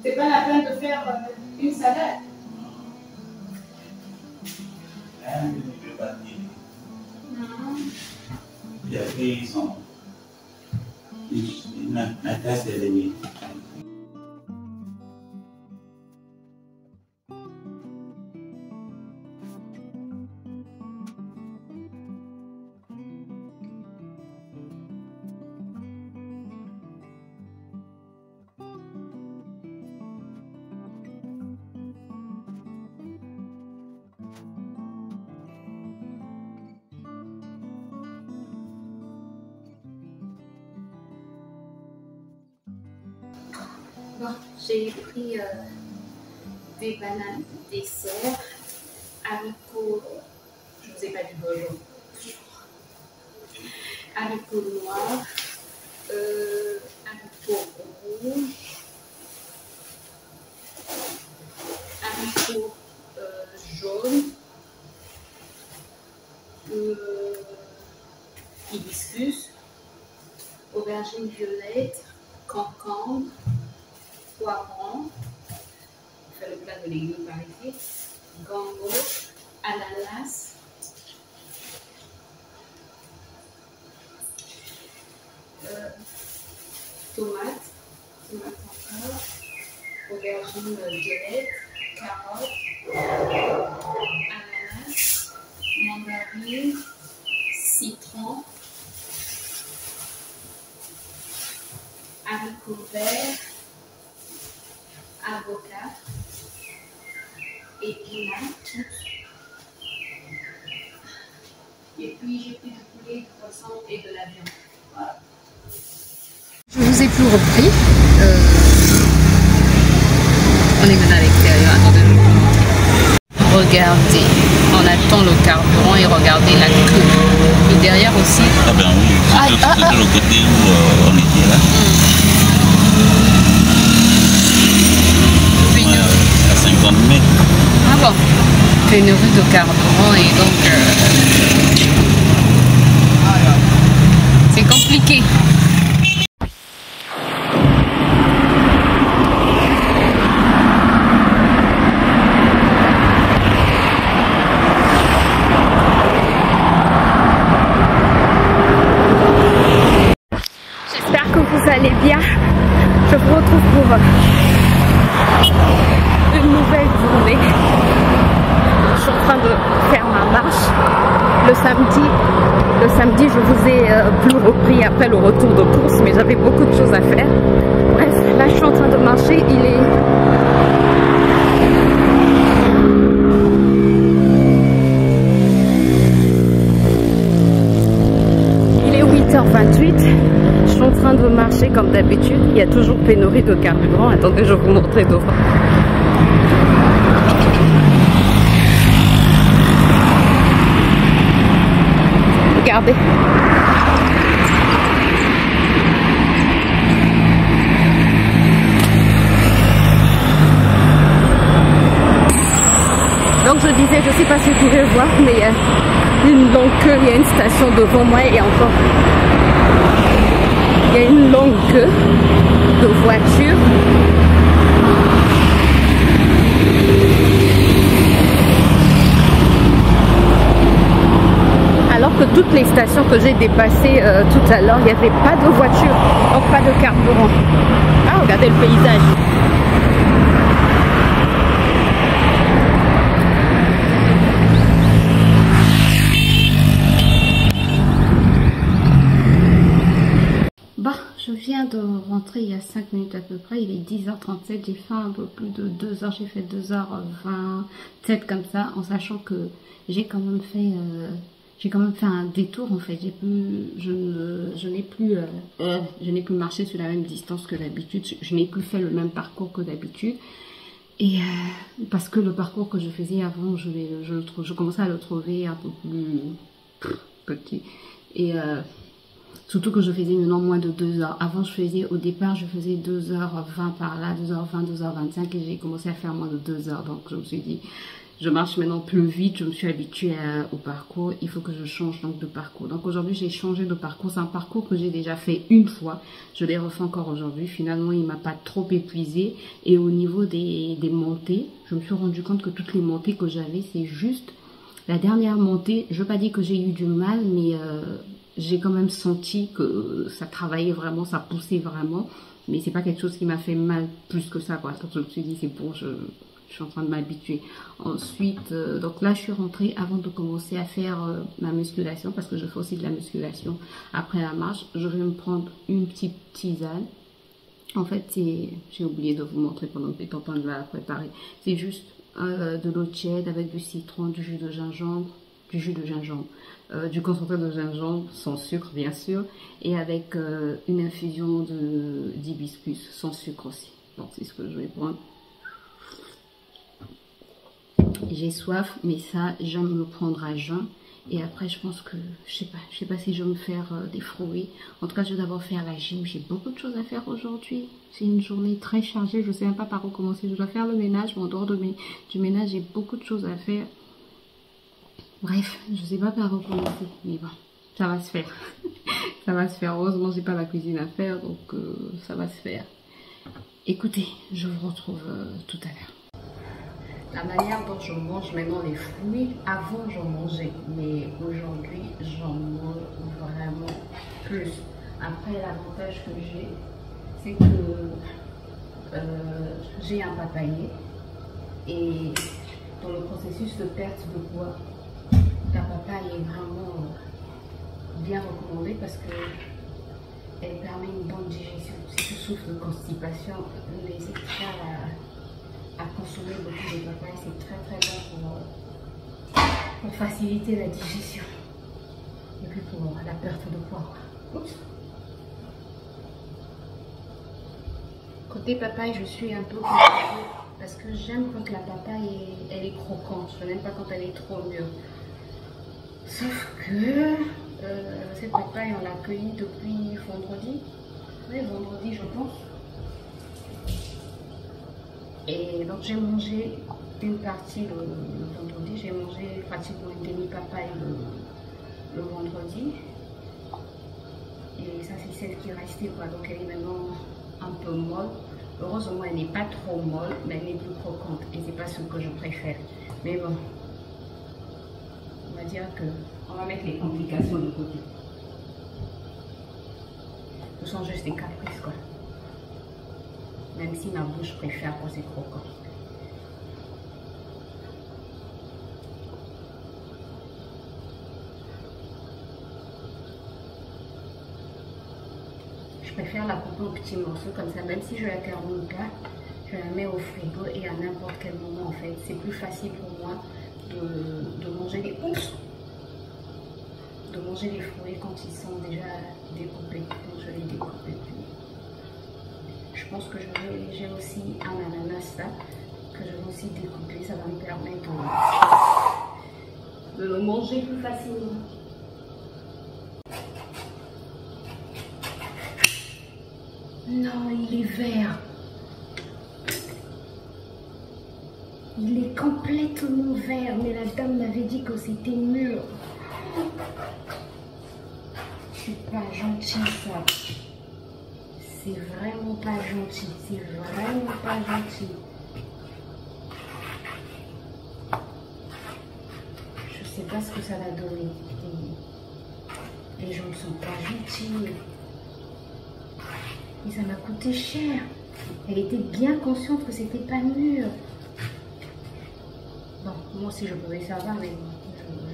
C'est pas la peine de faire une salade. Il a pris son. La tasse de l'ennemi. Bon, j'ai pris des bananes, des sœurs, haricots, je ne vous ai pas dit bonjour, haricots noirs, haricots rouges, haricots jaunes, hibiscus, aubergines violettes, concombre, poivron, on fait le plat de légumes par ici, gango, ananas, tomates encore, aubergines violettes, carottes, ananas, mandarine, citron, haricots verts, avocat, épinards, et puis j'ai pris du poulet, du poisson et de la viande. Voilà. Je vous ai plus repris. On est maintenant à l'extérieur. Regardez, on attend le carburant et regardez la queue. Et derrière aussi. Ah ben oui, c'est le côté où on était là. À 50 mètres. Ah bon, pénurie de carburant et donc c'est compliqué. J'espère que vous allez bien. Je vous retrouve pour une nouvelle journée. Je suis en train de faire ma marche le samedi. Le samedi, je vous ai plus repris après le retour de course, mais j'avais beaucoup de choses à faire. Bref, là je suis en train de marcher. Il est 8h28. Je suis en train de marcher comme d'habitude. Il y a toujours pénurie de carburant. Attendez, je vais vous montrer devant. Regardez. Donc je disais, je ne sais pas si vous pouvez voir, mais il y a une longue queue, il y a une station devant moi et encore. Il y a une longue queue de voitures. Alors que toutes les stations que j'ai dépassées tout à l'heure, il n'y avait pas de voiture, donc pas de carburant. Ah, regardez le paysage. Je viens de rentrer il y a 5 minutes à peu près, il est 10h37, j'ai fait un peu plus de 2 heures, j'ai fait 2h27 comme ça, en sachant que j'ai quand même fait un détour en fait. Je n'ai plus marché sur la même distance que d'habitude, je n'ai plus fait le même parcours que d'habitude. Et parce que le parcours que je faisais avant, je commençais à le trouver un peu plus petit. Et surtout que je faisais maintenant moins de 2 heures. Avant, au départ, je faisais 2h20 par là, 2h20, 2h25 et j'ai commencé à faire moins de 2 heures. Donc, je me suis dit, je marche maintenant plus vite, je me suis habituée au parcours, il faut que je change donc de parcours. Donc aujourd'hui, j'ai changé de parcours, c'est un parcours que j'ai déjà fait une fois, je l'ai refait encore aujourd'hui. Finalement, il m'a pas trop épuisé et au niveau des montées, je me suis rendu compte que toutes les montées que j'avais, c'est juste la dernière montée. Je veux pas dire que j'ai eu du mal, mais j'ai quand même senti que ça travaillait vraiment, ça poussait vraiment, mais c'est pas quelque chose qui m'a fait mal plus que ça, quoi. Donc je me suis dit, c'est bon, je suis en train de m'habituer. Ensuite, donc là, je suis rentrée avant de commencer à faire ma musculation, parce que je fais aussi de la musculation après la marche. Je vais me prendre une petite tisane. En fait, j'ai oublié de vous montrer pendant que j'étais en train de la préparer. C'est juste de l'eau tiède avec du citron, du jus de gingembre, du concentré de gingembre, sans sucre bien sûr, et avec une infusion d'hibiscus, sans sucre aussi. Donc c'est ce que je vais prendre. J'ai soif, mais ça, j'aime le prendre à jeun. Et après, je pense que, je sais pas si je vais me faire des fruits. En tout cas, je vais d'abord faire la gym. J'ai beaucoup de choses à faire aujourd'hui. C'est une journée très chargée. Je sais même pas par où commencer. Je dois faire le ménage, mais en dehors du ménage, j'ai beaucoup de choses à faire. Bref, je sais pas par où commencer. Mais bon, ça va se faire. Ça va se faire. Heureusement, j'ai pas la cuisine à faire, donc ça va se faire. Écoutez, je vous retrouve tout à l'heure. La manière dont je mange maintenant les fruits, avant j'en mangeais, mais aujourd'hui j'en mange vraiment plus. Après, l'avantage que j'ai, c'est que j'ai un papayer et dans le processus de perte de poids, la papaye est vraiment bien recommandée parce que elle permet une bonne digestion. Si tu souffres de constipation, n'hésite pas à consommer beaucoup de papaye, c'est très bon pour faciliter la digestion et puis pour la perte de poids. Oups. Côté papaye, je suis un peu compliquée parce que j'aime quand la papaye elle est croquante, je n'aime pas quand elle est trop mûre. Sauf que cette papaye on l'a cueillie depuis vendredi, oui vendredi je pense. Et donc j'ai mangé une partie le vendredi, j'ai mangé pratiquement une demi-papaye le vendredi. Et ça c'est celle qui est restée quoi, donc elle est maintenant un peu molle. Heureusement elle n'est pas trop molle, mais elle n'est plus croquante et c'est pas ce que je préfère. Mais bon, on va dire que on va mettre les complications de côté. Ce sont juste des caprices quoi. Même si ma bouche préfère quand c'est croquant. Je préfère la couper en petits morceaux comme ça, même si je la termine pas, je la mets au frigo et à n'importe quel moment en fait. C'est plus facile pour moi de manger les fruits quand ils sont déjà découpés. Donc je les découpe et puis je pense que j'ai aussi un ananas là que je vais aussi découper, ça va me permettre de le manger plus facilement. Non, il est vert. Il est complètement vert, mais la dame m'avait dit que c'était mûr. C'est pas gentil ça. C'est vraiment pas gentil. C'est vraiment pas gentil. Je sais pas ce que ça va donner. Les gens ne sont pas gentils. Et ça m'a coûté cher. Elle était bien consciente que c'était pas mûr. Bon, moi aussi je pouvais savoir, mais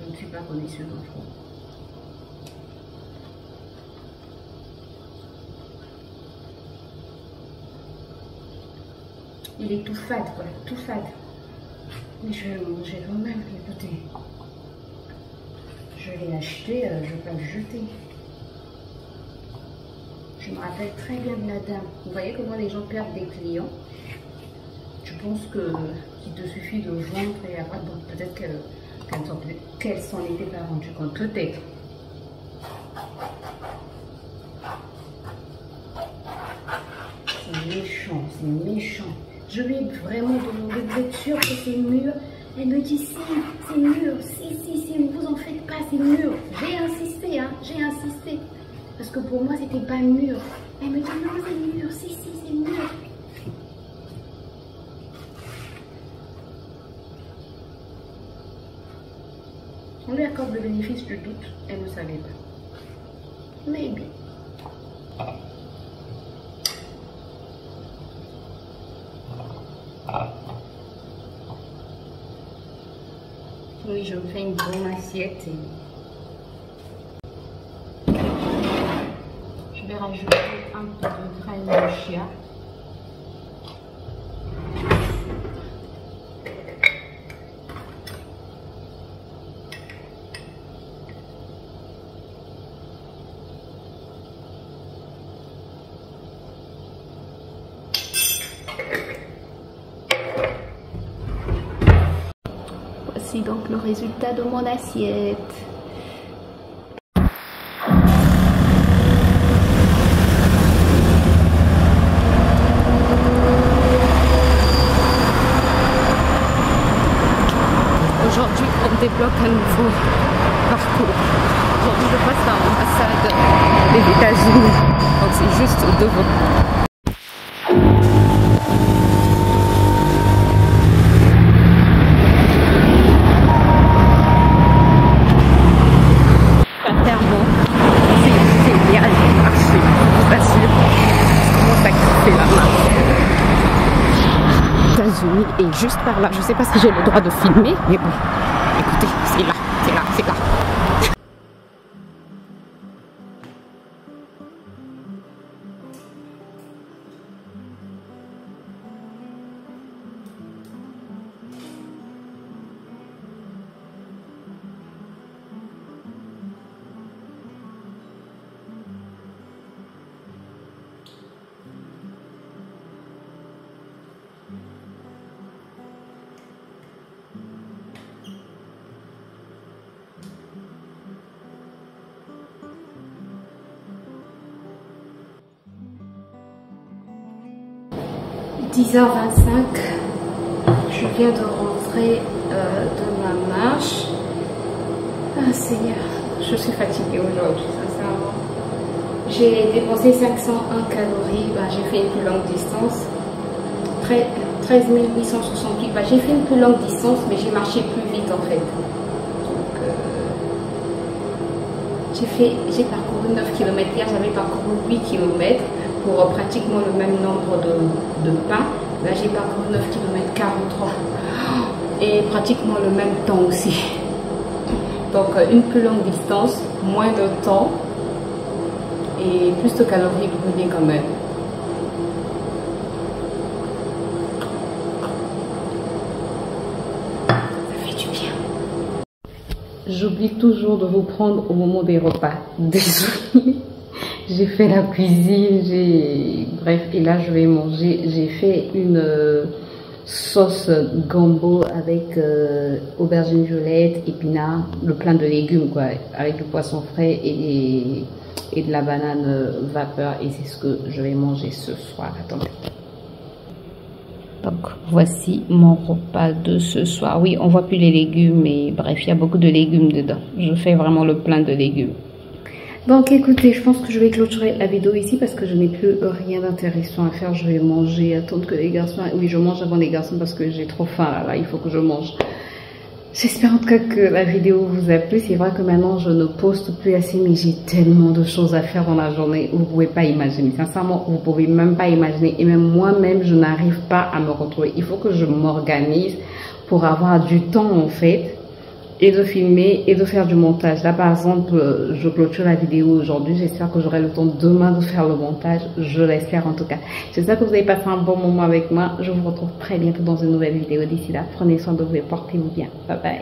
je ne suis pas connaisseuse en France. Il est tout fade, quoi, tout fade. Mais je vais le manger quand même, écoutez. Je l'ai acheté, je ne vais pas le jeter. Je me rappelle très bien de la dame. Vous voyez comment les gens perdent des clients. Je pense qu'il te suffit de joindre et après, bon, peut-être qu'elle s'en était pas rendue compte. Peut-être. C'est méchant, c'est méchant. Je lui ai vraiment demandé, vous êtes sûr que c'est mûr? Elle me dit si, c'est mûr, si, vous en faites pas, c'est mûr. J'ai insisté, hein, j'ai insisté. Parce que pour moi, c'était pas mûr. Elle me dit non, c'est mûr, si, c'est mûr. On lui accorde le bénéfice du doute, elle ne savait pas. Maybe. Oui, je me fais une bonne assiette. Je vais rajouter un peu de graines de chia. Voici donc le résultat de mon assiette. Aujourd'hui, on débloque un nouveau parcours. Aujourd'hui, je passe dans l'ambassade des États-Unis. Donc, c'est juste devant. Sincèrement, c'est génial, marché, je vous assure. Je commence à kiffer la main. États-Unis et juste par là. Je sais pas si j'ai le droit de filmer, mais bon, écoutez, c'est là, c'est là, c'est là. « 10h25, je viens de rentrer de ma marche. Ah Seigneur, je suis fatiguée aujourd'hui, sincèrement. J'ai dépensé 501 calories, j'ai fait une plus longue distance. 13 868, j'ai fait une plus longue distance, mais j'ai marché plus vite en fait. Donc, j'ai parcouru 9 km hier, j'avais parcouru 8 km. Pour pratiquement le même nombre de pas. Là, j'ai parcouru 9 km 43 et pratiquement le même temps aussi. Donc, une plus longue distance, moins de temps et plus de calories brûlées quand même. Ça fait du bien. J'oublie toujours de vous prendre au moment des repas. Désolée. J'ai fait la cuisine, bref, et là je vais manger. J'ai fait une sauce gombo avec aubergine violette, épinards, le plein de légumes quoi, avec du poisson frais et de la banane vapeur, et c'est ce que je vais manger ce soir. Attendez. Donc voici mon repas de ce soir. Oui, on voit plus les légumes, mais bref, il y a beaucoup de légumes dedans. Je fais vraiment le plein de légumes. Donc écoutez, je pense que je vais clôturer la vidéo ici parce que je n'ai plus rien d'intéressant à faire. Je vais manger, attendre que les garçons... Oui, je mange avant les garçons parce que j'ai trop faim là, il faut que je mange. J'espère en tout cas que la vidéo vous a plu. C'est vrai que maintenant je ne poste plus assez, mais j'ai tellement de choses à faire dans la journée. Vous ne pouvez pas imaginer. Sincèrement, vous ne pouvez même pas imaginer. Et même moi-même, je n'arrive pas à me retrouver. Il faut que je m'organise pour avoir du temps en fait. Et de filmer et de faire du montage. Là, par exemple, je clôture la vidéo aujourd'hui. J'espère que j'aurai le temps demain de faire le montage. Je l'espère en tout cas. J'espère que vous avez passé un bon moment avec moi. Je vous retrouve très bientôt dans une nouvelle vidéo. D'ici là, prenez soin de vous et portez-vous bien. Bye bye.